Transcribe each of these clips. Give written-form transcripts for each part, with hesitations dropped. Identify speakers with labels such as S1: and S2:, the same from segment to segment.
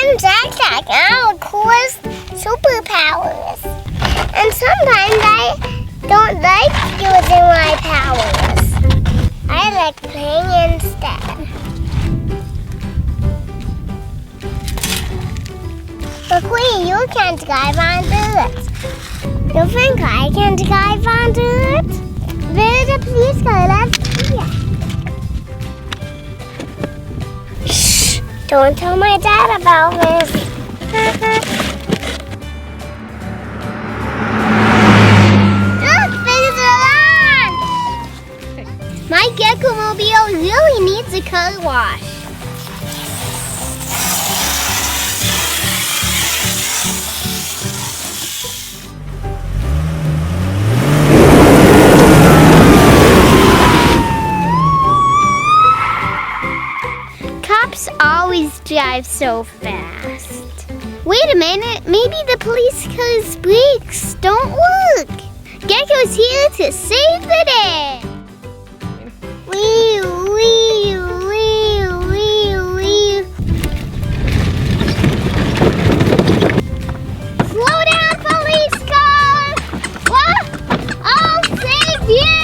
S1: I'm Jack Jack, and I have coolest superpowers. And sometimes I don't like using my powers. I like playing instead. But Queen, you can't drive on dirt. You think I can drive on dirt? Where the police go? Let's see it. Shh! Don't tell my dad about this. Look, there's a line! My Gekko-mobile really needs a car wash. Cops always drive so fast. Wait a minute, maybe the police car's brakes don't work. Gekko's here to save the day. Wee, wee, wee, wee, wee. Slow down, police car! What? I'll save you!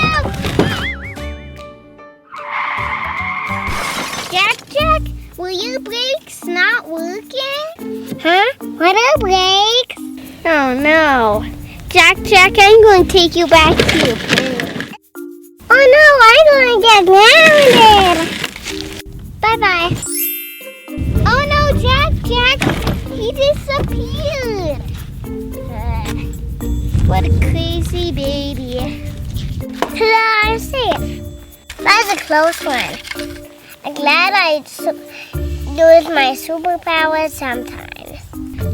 S1: Jack Jack, were your brakes not working? Huh? What are brakes? Oh no. Jack Jack, I'm going to take you back to your parents. Oh no, I'm going to get grounded. Bye-bye. Oh no, Jack Jack, he disappeared. What a crazy baby. Hello, I'm safe. That's a close one. I'm glad I use my superpowers sometimes.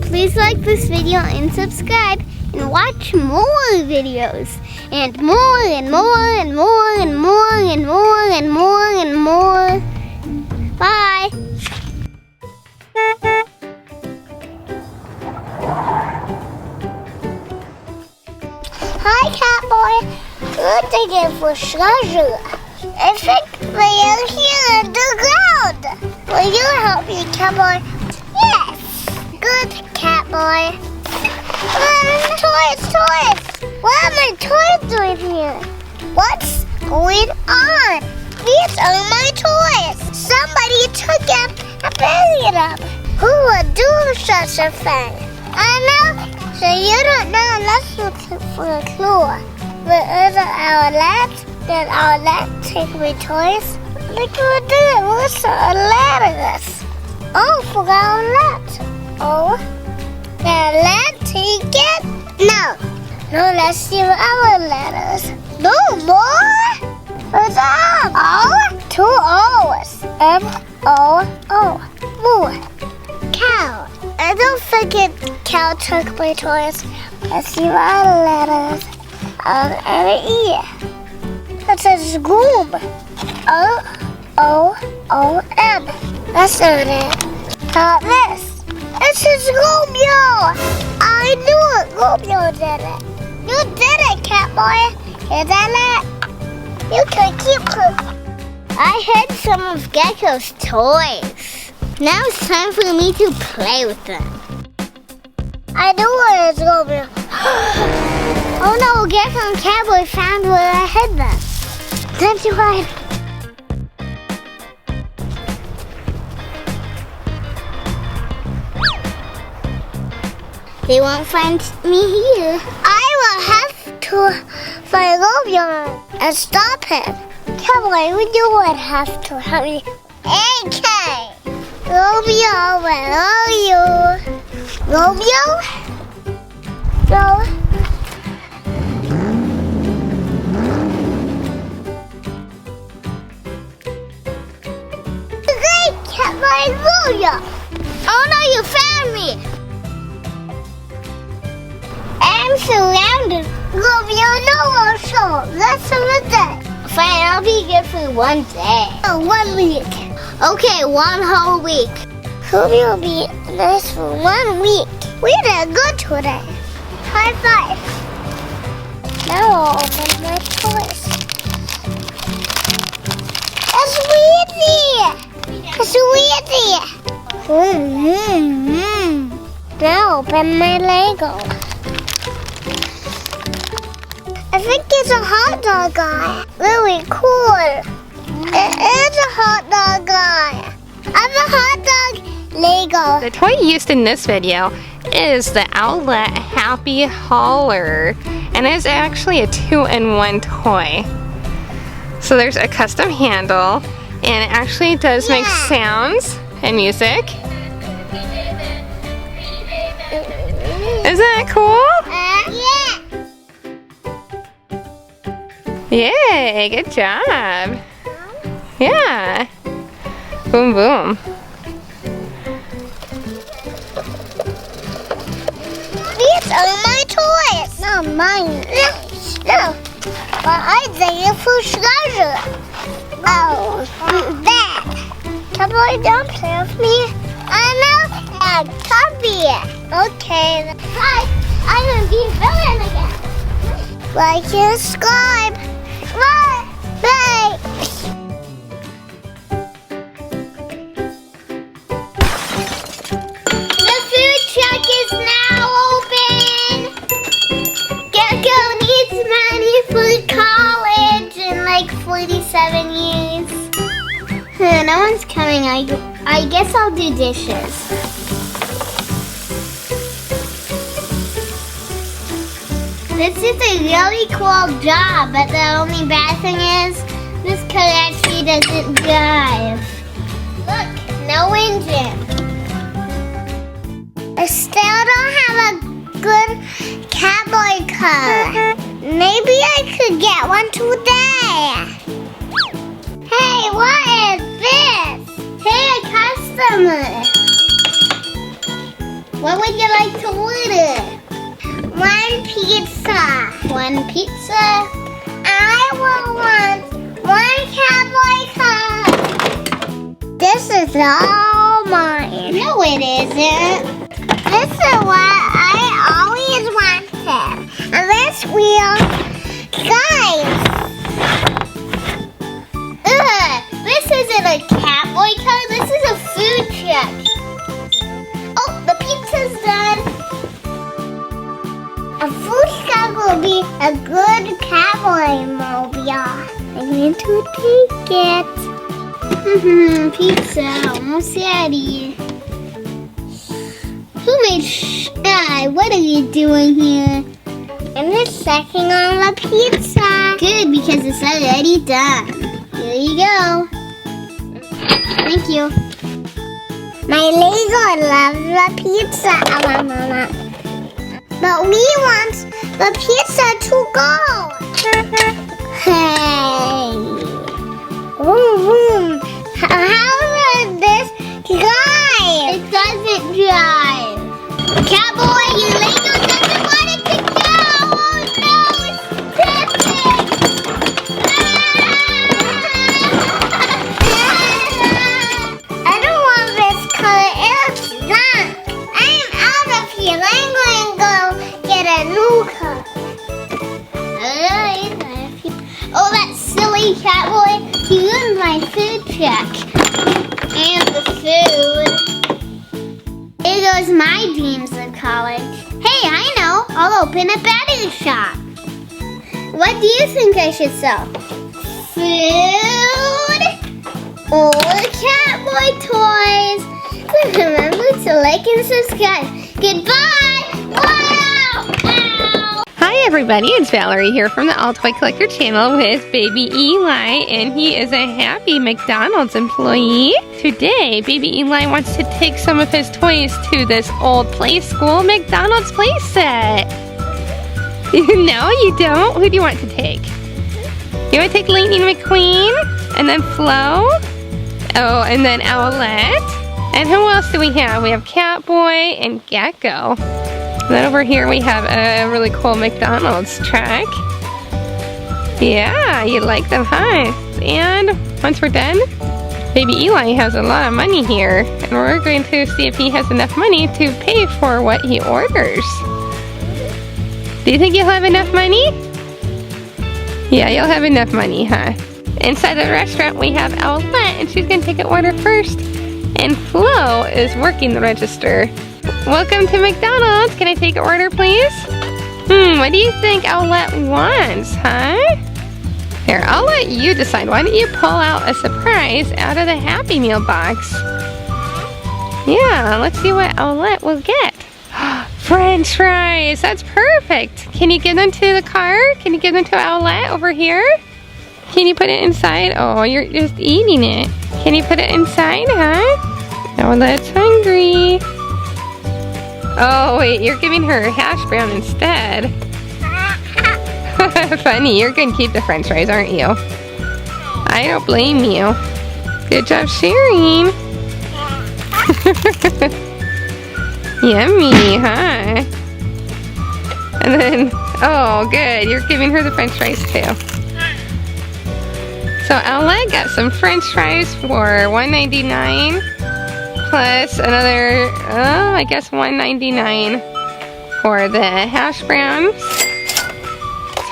S1: Please like this video and subscribe and watch more videos. And more and more and more and more and more and more and more. Bye. Hi, Catboy. We're digging for treasure. I think they are here underground. Will you help me, Catboy? Yes. Good, Catboy. Toys! What are my toys doing here? What's going on? These are my toys. Somebody took them and buried them. Who would do such a thing? I know. So you don't know. Let's look for a clue. There is an outlet. Then outlet take my toys. Look what it. What's the outlet? Oh, for outlet. Oh, the outlet take it? No, let's see the other letters. No more? What's up? O? 2 O's. M-O-O. Moo. Cow. I don't think cow took my toys. Let's see the other letters. E. That says groom. O-O-O-M. That's not it. How about this? It says Romeo. I knew it. Romeo did it. You did it, Catboy. You did it. You can keep her. I hid some of Gekko's toys. Now it's time for me to play with them. I knew it was Romeo. Oh no, Gekko and Catboy found where I hid them. Time to hide. They won't find me here. I will have to find Romeo and stop him. Catboy, you would have to help me. AK! Romeo, where are you? Romeo? No. Great, Catboy, Romeo! Oh no, you found me! I'm surrounded. Romeo, no more show. That's a day. Fine, I'll be good for 1 day. Oh, 1 week. Okay, 1 whole week. Romeo will be nice for 1 week. We did good today. High five. Now I'll open my toys. It's Weezy. It's Weezy. open my Lego. I think it's a hot dog guy. Really cool. It is a hot dog guy. I have a hot dog Lego.
S2: The toy used in this video is the Outlet Happy Hauler, and it's actually a 2-in-1 toy. So there's a custom handle, and it actually does make sounds and music. Isn't that cool?
S1: Yeah.
S2: Yay, good job. Yeah. Boom, boom.
S1: These are my toys. Not mine. No. But I think it for treasure. Oh, that. Catboy, don't play with me. I know that. Copy it. Okay. Hi. I'm going to be a villain again. Like and subscribe. Bye. Bye. The food truck is now open. Gekko needs money for college in like 47 years. No one's coming. I guess I'll do dishes. This is a really cool job, but the only bad thing is this car actually doesn't drive. Look, no engine. I still don't have a good Catboy car. Maybe I could get one today. Hey, what is this? Hey, a customer. What would you like to order? One pizza. One pizza? I will want one Catboy car. This is all mine. No, it isn't. This is what I always wanted. And this wheel, guys. This isn't a Catboy car. This is a food truck. Oh, the pizza's done. A food truck will be a good Catboy mobile. I need to take it. Pizza almost ready. Who made what are you doing here? I'm just checking on the pizza. Good, because it's already done. Here you go. Thank you. My Lego loves the pizza. But we want the pizza to go. Hey. Vroom, vroom. How does this drive? It doesn't drive. Catboy, your Lego doesn't want it to go. Oh no, it's tipping. I don't want this car. It's junk. I'm out of here. I'm going to go get a new car. Alright. Oh, that silly Catboy. He ruined my food truck. And the food. Here goes my dreams of college. Hey, I know. I'll open a battery shop. What do you think I should sell? Food or Catboy toys? Remember to like and subscribe. Goodbye. Wow. Ow.
S2: Hi everybody, it's Valerie here from the All Toy Collector channel with baby Eli, and he is a happy McDonald's employee. Today, baby Eli wants to take some of his toys to this old play school McDonald's play set. No, you don't? Who do you want to take? You want to take Lightning McQueen? And then Flo? Oh, and then Owlette? And who else do we have? We have Catboy and Gekko. And then over here we have a really cool McDonald's truck. Yeah, you like them, huh? And once we're done, baby Eli has a lot of money here. And we're going to see if he has enough money to pay for what he orders. Do you think you'll have enough money? Yeah, you'll have enough money, huh? Inside the restaurant we have Owlette, and she's going to take an order first. And Flo is working the register. Welcome to McDonald's. Can I take an order, please? What do you think Owlette wants, huh? Here, I'll let you decide. Why don't you pull out a surprise out of the Happy Meal box? Yeah, let's see what Owlette will get. French fries! That's perfect! Can you give them to the car? Can you give them to Owlette over here? Can you put it inside? Oh, you're just eating it. Can you put it inside, huh? Owlette's hungry. Oh, wait, you're giving her hash brown instead. Funny, you're gonna keep the french fries, aren't you? I don't blame you. Good job sharing. Yummy, huh? And then, oh, good, you're giving her the french fries too. So Owlette got some french fries for $1.99 plus another, I guess $1.99 for the hash browns.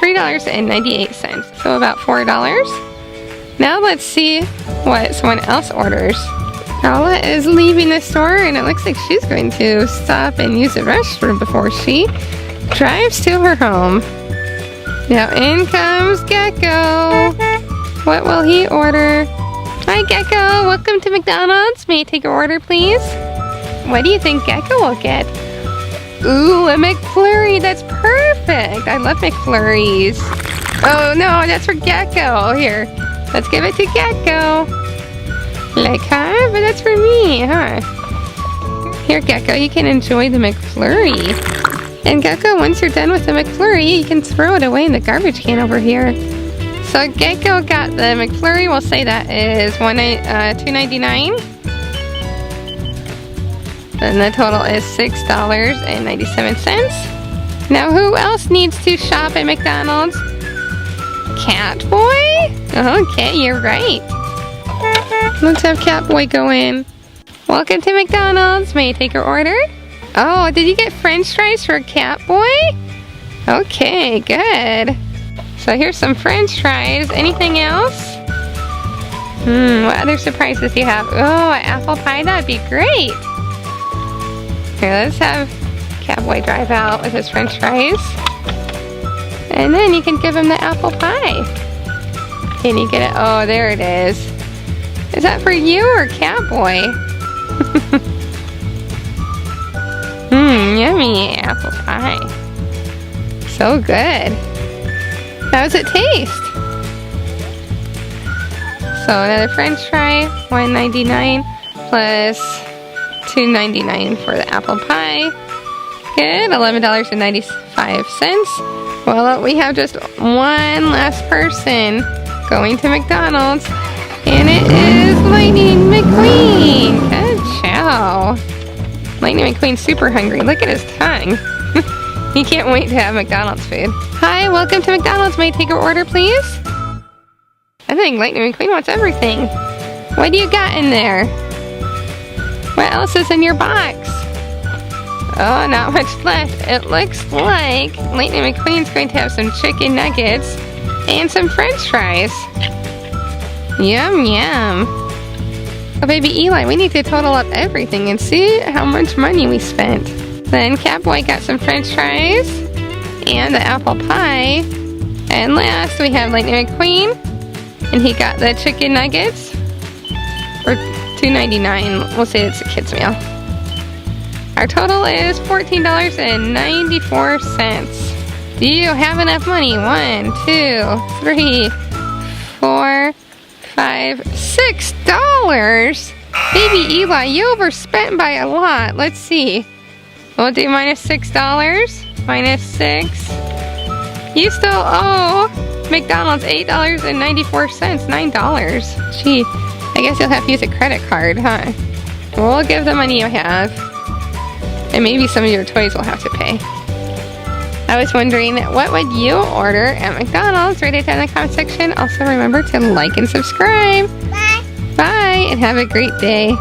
S2: $3.98, so about $4. Now let's see what someone else orders. Owlette is leaving the store and it looks like she's going to stop and use the restroom before she drives to her home. Now in comes Gekko. What will he order? Hi Gekko, welcome to McDonald's. May I take your order, please? What do you think Gekko will get? Ooh, a McFlurry, that's perfect. I love McFlurries. Oh no, that's for Gekko. Here, let's give it to Gekko. Like, huh? But that's for me, huh? Here, Gekko, you can enjoy the McFlurry. And Gekko, once you're done with the McFlurry, you can throw it away in the garbage can over here. So Gekko got the McFlurry. We'll say that is $2.99. And the total is $6.97. Now, who else needs to shop at McDonald's? Catboy? Okay, you're right. Let's have Catboy go in. Welcome to McDonald's. May I take your order? Oh, did you get french fries for Catboy? Okay, good. So here's some french fries. Anything else? What other surprises do you have? Oh, an apple pie. That'd be great. Here, let's have Catboy drive out with his french fries. And then you can give him the apple pie. Can you get it? Oh, there it is. Is that for you or Catboy? Yummy apple pie. So good. How does it taste? So another french fry, $1.99 plus $2.99 for the apple pie. Good, $11.95. Well, we have just one last person going to McDonald's, and it is Lightning McQueen. Good job. Lightning McQueen's super hungry. Look at his tongue. He can't wait to have McDonald's food. Hi, welcome to McDonald's. May I take your order, please? I think Lightning McQueen wants everything. What do you got in there? What else is in your box? Oh, not much left. It looks like Lightning McQueen's going to have some chicken nuggets and some french fries. Yum, yum. Oh, baby Eli, we need to total up everything and see how much money we spent. Then Catboy got some french fries and the apple pie. And last, we have Lightning McQueen, and he got the chicken nuggets for $2.99. We'll say it's a kid's meal. Our total is $14.94. Do you have enough money? 1, 2, 3, 4, 5, $6. Baby Eli, you overspent by a lot. Let's see. We'll do minus $6. Minus 6. You still owe McDonald's $8.94. $9. Gee, I guess you'll have to use a credit card, huh? We'll give the money you have. And maybe some of your toys will have to pay. I was wondering, what would you order at McDonald's? Write it down in the comment section. Also remember to like and subscribe.
S1: Bye.
S2: Bye, and have a great day.